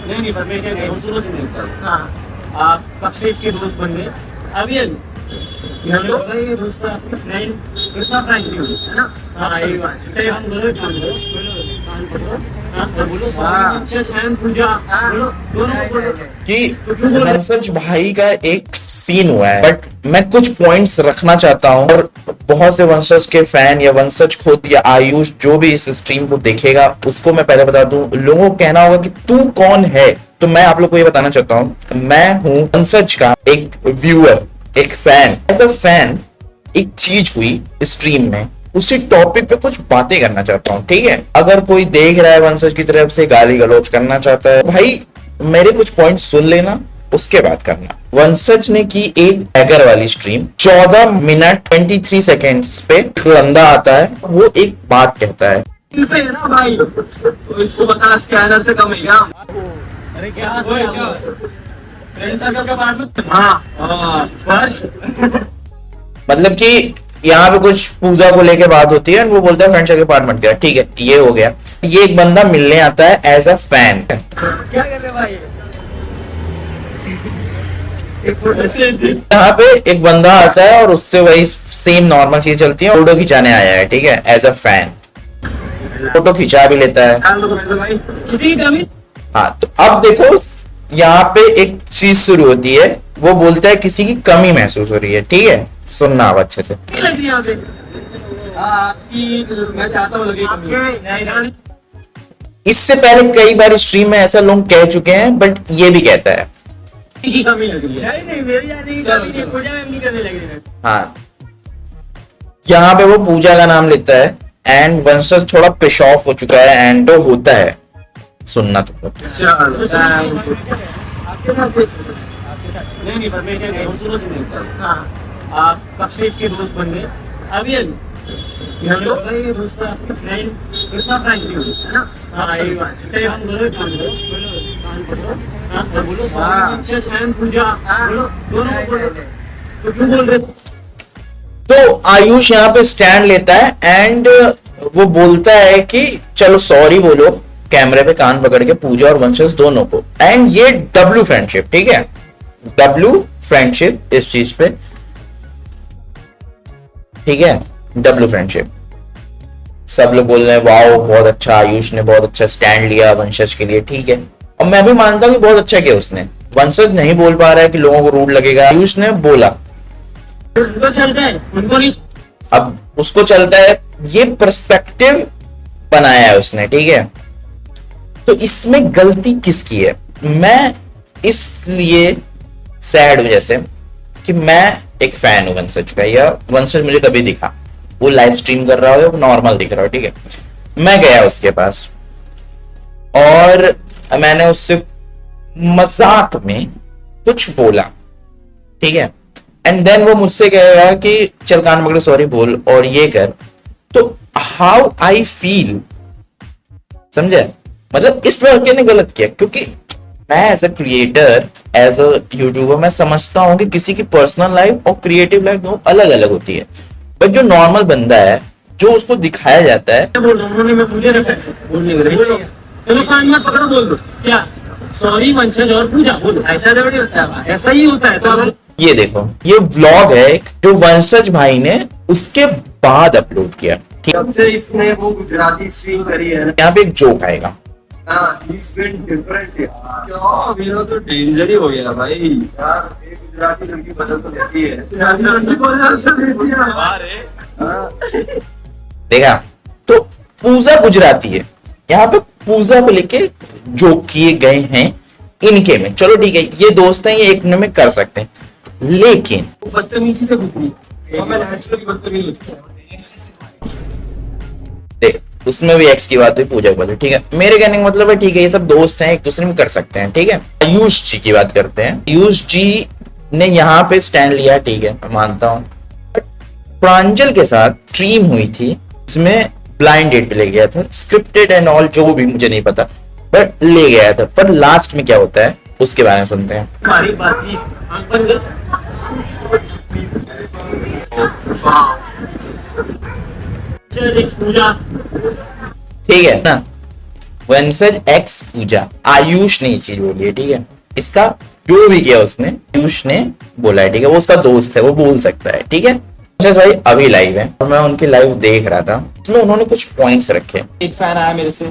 नहीं नहीं, पर मैं क्या कह रहा हूँ, शुरू से नहीं करता। हाँ, आप कब से इसके दोस्त बन गए? अभी अभी हेलो भाई, ये दोस्त आपके फ्रेंड कृष्णा फ्रेंड है ना? हाँ, यही बात है। तो हम दोनों काम करो, कान पकड़ो, हाँ, और बोलो सच एंड पूजा, बोलो दोनों को बोलो कि तो क्यों बोल रहे हो? वंशज भाई का एक सीन हुआ है, बट मैं कुछ पॉइंट्स रखना चाहता हूँ और बहुत से वंशज के फैन या वंशज खुद या आयुष जो भी इस स्ट्रीम को देखेगा उसको मैं पहले बता दूं, लोगों को कहना होगा कि तू कौन है। तो मैं आप लोग को ये बताना चाहता हूँ, मैं हूँ वंशज का एक व्यूअर, एक फैन। एज अ फैन एक चीज हुई स्ट्रीम में, उसी टॉपिक पे कुछ बातें करना चाहता हूँ, ठीक है? अगर कोई देख रहा है वंशज की तरफ से गाली गलौज करना चाहता है, भाई मेरे कुछ पॉइंट सुन लेना, उसके बाद करना। वंशज ने की एक टैगर वाली स्ट्रीम, 14 मिनट 23 सेकेंड्स पे एक बंदा आता है, वो एक बात कहता है, पे है ना भाई, तो इसको बता स्कैनर से कम है क्या? अरे क्या फ्रेंड सर्कल का बात मत। हाँ स्पर्श। मतलब कि यहाँ पे कुछ पूजा को लेके बात होती है, वो बोलता है फ्रेंड सर्कल पार्ट मत गया, ठीक है, ये हो गया। ये एक बंदा मिलने आता है एज अ फैन। क्या कर रहे भाई? यहाँ पे एक बंदा आता है और उससे वही सेम नॉर्मल चीज चलती है, फोटो खिंचाने आया है, ठीक है, एज अ फैन। फोटो खिंचा भी लेता है। किसी की कमी हाँ, तो अब देखो यहाँ पे एक चीज शुरू होती है, वो बोलता है किसी की कमी महसूस हो रही है, ठीक है, सुनना अब अच्छे से। नहीं लग रही यहाँ पे। आपकी मैं चाहता हूँ लगे कमी। इससे पहले कई बार स्ट्रीम में ऐसा लोग कह चुके हैं, बट ये भी कहता है की कमी लग रही है। नहीं नहीं, मेरी यानी कमी पूजा में नहीं करने लग रही है। हाँ, यहाँ पे वो पूजा का नाम लेता है एंड वंशज थोड़ा पिश ऑफ हो चुका है एंड तो होता है, सुनना तो। नहीं नहीं, पर मैं क्या कह रहा हूँ, शुरू से नहीं करता। हाँ, आप कब से इसके दोस्त बन गए? अभी अभी हेलो भाई, ये दोस्त आपके फ्रेंड कृष्णा फ्रेंड है ना? हाँ, यही बात है। तो हम दोनों काम करो, कान पकड़ो, हाँ, और बोलो सच एंड पूजा, बोलो दोनों को बोलो तो क्यों बोल रहे हो? तो आयुष यहाँ पे स्टैंड लेता है एंड वो बोलता है कि चलो सॉरी बोलो कैमरे पे, कान पकड़ के, पूजा और वंशज दोनों को। एंड ये डब्लू फ्रेंडशिप, ठीक है, डब्लू फ्रेंडशिप इस चीज पे, ठीक है, डब्लू फ्रेंडशिप। सब लोग बोल रहे हैं वाओ बहुत अच्छा, आयुष ने बहुत अच्छा स्टैंड लिया वंशज के लिए, ठीक है, और मैं भी मानता हूँ कि बहुत अच्छा किया उसने। वंशज नहीं बोल पा रहा है कि लोगों को रूड लगेगा, आयुष ने बोला, उनको चलता है, उनको नहीं। अब उसको चलता है, ये पर्सपेक्टिव बनाया है उसने, ठीक है। तो इसमें गलती किसकी है? मैं इसलिए सैड हूं जैसे कि मैं एक फैन हूं वंशज का, या वंशज मुझे कभी दिखा, वो लाइव स्ट्रीम कर रहा हो या नॉर्मल दिख रहा हो, ठीक है, मैं गया उसके पास और मैंने उससे मजाक में कुछ बोला, ठीक है, एंड देन वो मुझसे कहेगा कि चल कान पकड़े सॉरी बोल और ये कर। तो हाउ आई फील, समझे? मतलब इस लड़के ने गलत किया, क्योंकि मैं as a creator, as a YouTuber, मैं समझता हूँ कि किसी की पर्सनल लाइफ और क्रिएटिव लाइफ दो अलग अलग होती है, बट जो नॉर्मल बंदा है, जो उसको दिखाया जाता है, बोल रहा हूँ मैं, मुझे बोलने चलो कान मत पकड़ो, बोल दो क्या सॉरी वंशज और पूजा, बोलो। ऐसा थोड़ी होता है, ऐसा ही होता है। तो अब ये देखो, ये व्लॉग है एक जो वंशज भाई ने उसके बाद अपलोड किया, ठीक है? जब से इसने वो गुजराती स्ट्रीम करी है ना, यहाँ पे एक जोक आएगा, डिफरेंट है। क्या मेरा तो डेंजर ही हो गया भाई यार, ये गुजराती लड़की बदल तो देती है, गुजराती लड़की बदल तो देती है। अरे देखा, तो पूजा गुजराती है, यहाँ पे पूजा को लेके जोक किए गए हैं इनके में, चलो ठीक है, ये दोस्त हैं, ये एक में कर सकते हैं, लेकिन बदतमीजी से कुछ नहीं, मैं नेचुरली बदतमीज होती है। देख, उसमें भी एक्स की बात हुई, पूजा की बात हुई, ठीक है, मेरे कहने का मतलब है ठीक है, ये सब दोस्त हैं, एक दूसरे में कर सकते हैं, ठीक है। आयुष जी की बात करते हैं, आयुष जी ने यहाँ पे स्टैंड लिया, ठीक है, मैं मानता हूँ। प्रांजल के साथ स्ट्रीम हुई थी, इसमें ब्लाइंड डेट पे ले गया था, स्क्रिप्टेड एंड ऑल, जो भी मुझे नहीं पता, बट ले गया था, पर लास्ट में क्या होता है उसके बारे में सुनते हैं। हमारी बात ही पूजा, ठीक है ना, वंशज एक्स पूजा, आयुष ने ये चीज बोली है, ठीक है। इसका जो भी किया उसने, आयुष ने बोला है, ठीक है। वो उसका दोस्त है, वो बोल सकता है, ठीक है। वंशज भाई अभी लाइव है और मैं उनकी लाइव देख रहा था, उसमें उन्होंने कुछ पॉइंट्स रखे। एक फैन आया मेरे से,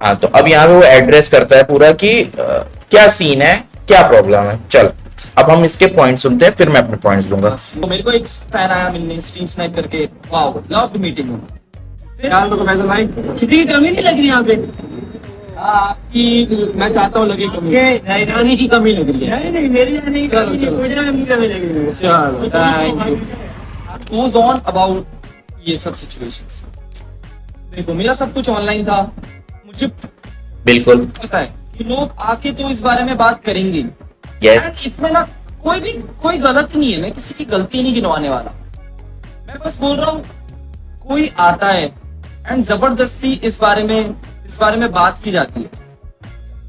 हाँ, तो अब यहाँ पे वो एड्रेस करता है पूरा कि क्या सीन है, क्या प्रॉब्लम है। चल अब हम इसके पॉइंट सुनते हैं, फिर मैं अपने पॉइंट्स दूंगा। तो मेरे को एक फैन आया मिलने, स्ट्रीम स्नाइप करके, वाओ लव्ड मीटिंग। यार तो फैसल भाई किसी की कमी नहीं लग रही यहाँ पे। आपकी मैं चाहता हूँ लगे कमी, जाने की कमी लग रही है। नहीं मेरी जाने की कमी नहीं, मुझे कमी लग रही है। चलो thank you. Goes on about ये सब सिचुएशंस। देखो मेरा सब कुछ ऑनलाइन था, मुझे बिल्कुल पता है कि लोग आके तो इस बारे में बात करेंगे। यस, And इसमें ना कोई गलत नहीं है, मैं किसी की गलती नहीं गिनवाने वाला। मैं बस बोल रहा हूँ कोई आता है एंड जबरदस्ती इस बारे में बात की जाती है,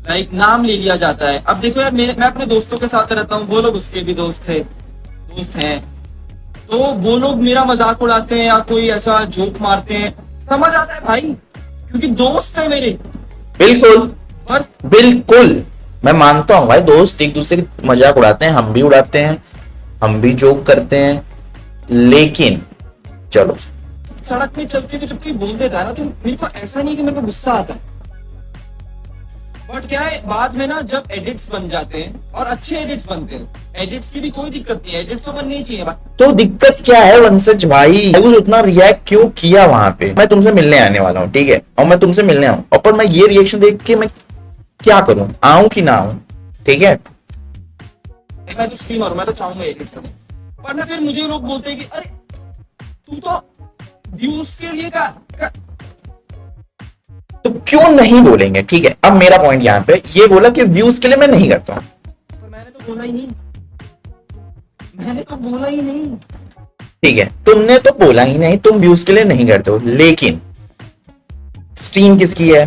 लाइक नाम ले लिया जाता है। अब देखो यार, मैं अपने दोस्तों के साथ रहता हूँ, वो लोग उसके भी दोस्त हैं, तो वो लोग मेरा मजाक उड़ाते हैं या कोई ऐसा जोक मारते हैं, समझ आता है भाई, क्योंकि दोस्त है मेरे। बिल्कुल और बिल्कुल मैं मानता हूँ भाई, दोस्त एक दूसरे की मजाक उड़ाते हैं, हम भी उड़ाते हैं, हम भी जोक करते हैं, लेकिन चलो सड़क में चलते हुए जब कोई बोल देता है ना, तो मेरे को ऐसा नहीं कि मेरे को गुस्सा आता है, बट क्या है बाद में ना जब एडिट्स बन जाते हैं और अच्छे एडिट्स बनते हैं, एडिट्स की भी कोई दिक्कत नहीं है, एडिट्स तो बननी ही चाहिए भाई। तो दिक्कत क्या है वंशज भाई, आयुष उतना रिएक्ट क्यों किया वहां पे? मैं तुमसे मिलने आने वाला हूँ, ठीक है, और मैं तुमसे मिलने आऊँ, और पर मैं ये रिएक्शन देख के मैं क्या करूं, आऊं कि ना आऊं, ठीक है। मैं तो स्ट्रीमर हूं, मैं तो चाहूंगा एडिट्स करने, पर ना फिर मुझे लोग बोलते हैं कि अरे तू तो व्यूज के लिए का तो क्यों नहीं बोलेंगे, ठीक है। अब मेरा पॉइंट यहाँ पे ये बोला कि व्यूज के लिए मैं नहीं करता हूँ, पर मैंने तो बोला ही नहीं, ठीक है, तुमने तो बोला ही नहीं, तुम व्यूज के लिए नहीं करते हो, लेकिन स्ट्रीम किसकी है?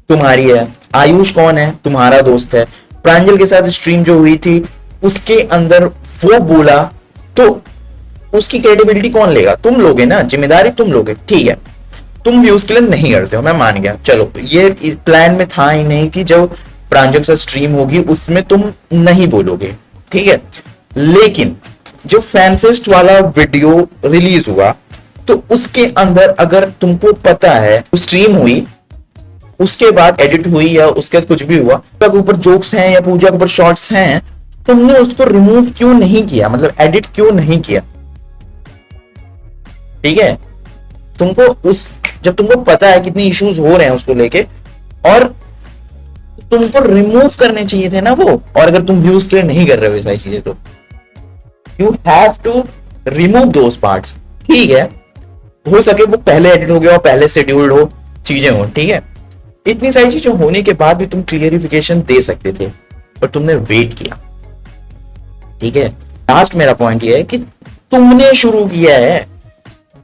तुम्हारी है। आयुष कौन है? तुम्हारा दोस्त है। प्रांजल के साथ स्ट्रीम जो हुई थी उसके अंदर वो बोला, तो उसकी क्रेडिबिलिटी कौन लेगा? तुम लोगे ना, जिम्मेदारी तुम लोगे, ठीक है। तुम व्यूज के लिए नहीं करते हो, मैं मान गया, चलो ये प्लान में था ही नहीं कि जब प्रांजल के साथ स्ट्रीम होगी उसमें तुम नहीं बोलोगे, ठीक है। लेकिन जो फैन फेस्ट वाला वीडियो रिलीज हुआ, तो उसके अंदर अगर तुमको पता है स्ट्रीम हुई, उसके बाद एडिट हुई या उसके बाद कुछ भी हुआ, तक ऊपर जोक्स हैं या पूजा के ऊपर शॉर्ट्स हैं, तुमने उसको रिमूव क्यों नहीं किया, मतलब एडिट क्यों नहीं किया, ठीक है। तुमको जब तुमको पता है कितने इश्यूज हो रहे हैं उसको लेके, और तुमको रिमूव करने चाहिए थे ना वो, और अगर तुम व्यूज के लिए नहीं कर रहे हो ये सारी चीजें, तो you have to remove those parts, ठीक है। हो सके वो पहले एडिट हो गया हो, पहले शेड्यूल्ड हो, चीजें हो, ठीक है। इतनी सारी चीजें होने के बाद भी तुम क्लियरिफिकेशन दे सकते थे, पर तुमने वेट किया, ठीक है। लास्ट मेरा पॉइंट ये है कि तुमने शुरू किया है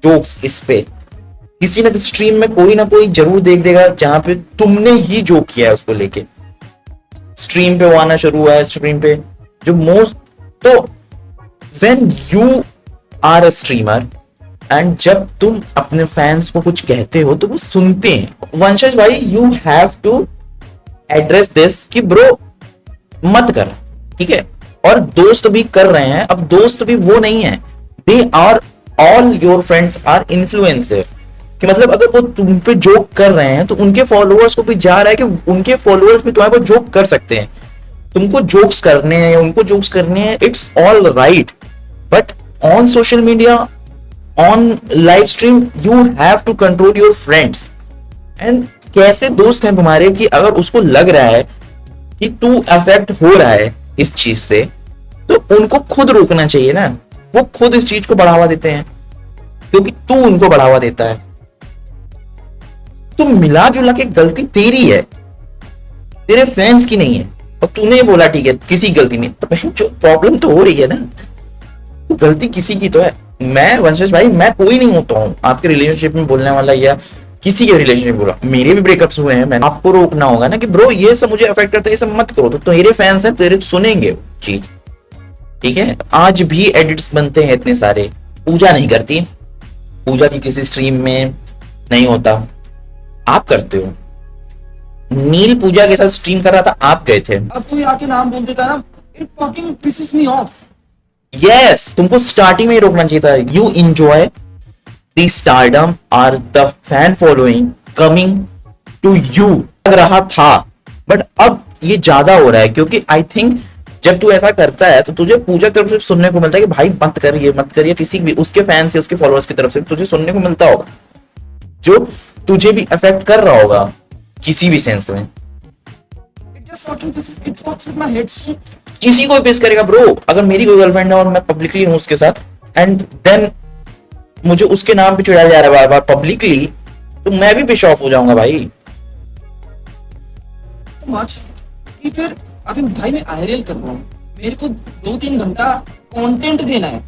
जोक्स इस पे, किसी ना किसी स्ट्रीम में कोई ना कोई जरूर देख देगा जहां पे तुमने ही जोक किया है उसको लेके, स्ट्रीम पे वो आना शुरू हुआ है, स्ट्रीम पे जो मोस्ट, तो when you are a streamer and जब तुम अपने फैंस को कुछ कहते हो तो वो सुनते हैं। वंशज भाई you have to address this कि ब्रो मत कर, ठीक है। और दोस्त भी कर रहे हैं, अब दोस्त भी वो नहीं है, they are all your friends are influencer, कि मतलब अगर वो तुम पे जोक कर रहे हैं तो उनके फॉलोअर्स को भी जा रहा है कि उनके फॉलोअर्स भी तुम्हारे पर जोक कर सकते हैं, तुमको जोक्स करने हैं या उनको जोक्स करने हैं, it's all right, but on social media, on live stream you have to control your friends. And कैसे दोस्त हैं तुम्हारे कि अगर उसको लग रहा है कि तू अफेक्ट हो रहा है इस चीज से, तो उनको खुद रोकना चाहिए ना, वो खुद इस चीज को बढ़ावा देते हैं क्योंकि तू उनको बढ़ावा देता है। तो मिला जुला के गलती तेरी है, तेरे फैंस की नहीं है। और तूने बोला ठीक है किसी की गलती नहीं, तो बहन जो प्रॉब्लम तो हो रही है ना, तो गलती किसी की तो है। मैं वंशज भाई मैं कोई नहीं होता हूँ आपके रिलेशनशिप में बोलने वाला या किसी के रिलेशनशिप बोला, मेरे भी ब्रेकअप्स हुए हैं, मैंने आपको रोकना होगा ना कि ब्रो ये सब मुझे अफेक्ट करता है, ये सब मत करो। तो तेरे फैंस हैं, तेरे सुनेंगे चीज, ठीक है। आज भी एडिट्स बनते हैं इतने सारे, पूजा नहीं करती, पूजा की किसी स्ट्रीम में नहीं होता, आप करते हो, नील पूजा के साथ स्ट्रीम कर रहा था, आप गए थे। अब कोई आके नाम बोल देता है ना, it fucking pisses me off. Yes, तुमको स्टार्टिंग में ही रोकना चाहिए था। यू एंजॉय द स्टारडम और the fan following coming to you, लग रहा था। बट अब ये ज्यादा हो रहा है, क्योंकि आई थिंक जब तू ऐसा करता है तो तुझे पूजा की तरफ से सुनने को मिलता है कि भाई मत कर, ये मत कर, या किसी भी उसके फैन से, उसके फॉलोअर्स की तरफ से तुझे सुनने को मिलता होगा, जो तुझे भी अफेक्ट कर रहा होगा किसी भी सेंस में। It just fucking pisses, it fucks with my head so। किसी को भी पिस करेगा ब्रो। अगर मेरी कोई गर्लफ्रेंड है और मैं पब्लिकली हूं उसके साथ, एंड देन मुझे उसके नाम पे चिढ़ाया जा रहा है बार बार पब्लिकली, तो मैं भी पिश ऑफ हो जाऊंगा भाई। मच कि फिर अभी भाई मैं आईएलएल कर रहा हूँ, मेरे को 2-3 घंटा कंटेंट देना है।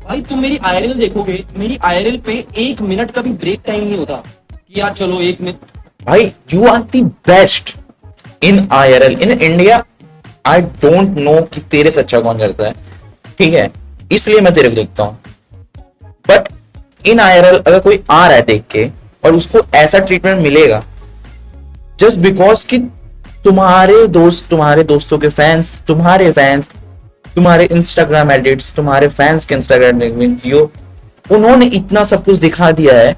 भाई तुम मेरी आईएलएल देखोगे, मेरी आईएलएल पे 1 मिनट का भी ब्रेक टाइम नहीं होता कि यार चलो 1 मिनट। भाई you are the best in IRL in India. I don't know कि तेरे से अच्छा कौन करता है, ठीक है, इसलिए मैं तेरे को देखता हूं। बट इन IRL अगर कोई आ रहा है देख के और उसको ऐसा ट्रीटमेंट मिलेगा जस्ट बिकॉज कि तुम्हारे दोस्त, तुम्हारे दोस्तों के फैंस, तुम्हारे फैंस, तुम्हारे इंस्टाग्राम एडिट्स, तुम्हारे फैंस के इंस्टाग्राम वीडियो, उन्होंने इतना सब कुछ दिखा दिया है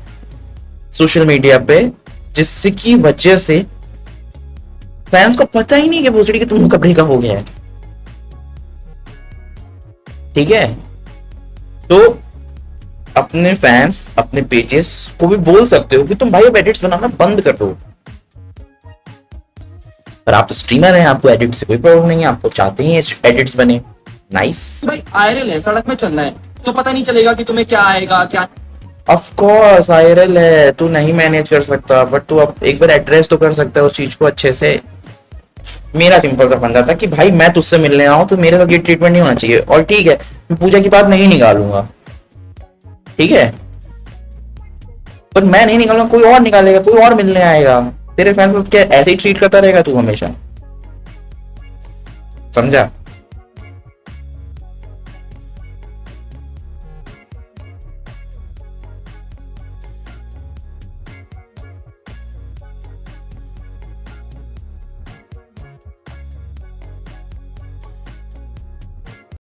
सोशल मीडिया पे, जिससे की वजह से फैंस को पता ही नहीं कि भोसड़ी कि तुमको कब ब्रेकअप हो गया है। ठीक है, तो अपने फैंस, अपने पेजेस को भी बोल सकते हो कि तुम भाई अब एडिट्स बनाना बंद कर दो। पर आप तो स्ट्रीमर हैं, आपको एडिट से कोई प्रॉब्लम नहीं है, आपको चाहते ही एडिट्स बने। नाइस। भाई आईएलएल है, सड़क में चलना है तो पता नहीं चलेगा कि तुम्हें क्या आएगा क्या। ऑफ कोर्स IRL है, तू नहीं मैनेज कर सकता, बट तू अब एक बार एड्रेस तो कर सकता है उस चीज को अच्छे से। मेरा सिंपल सा फंडा था कि भाई मैं तुझसे मिलने आऊं तो मेरे साथ ये ट्रीटमेंट नहीं होना चाहिए, और ठीक है मैं पूजा की बात नहीं निकालूंगा, ठीक है, पर मैं नहीं निकालूंगा, कोई और निकालेगा, कोई और मिलने आएगा। तेरे फैंस क्या ऐसे ही ट्रीट करता रहेगा तू हमेशा, समझा?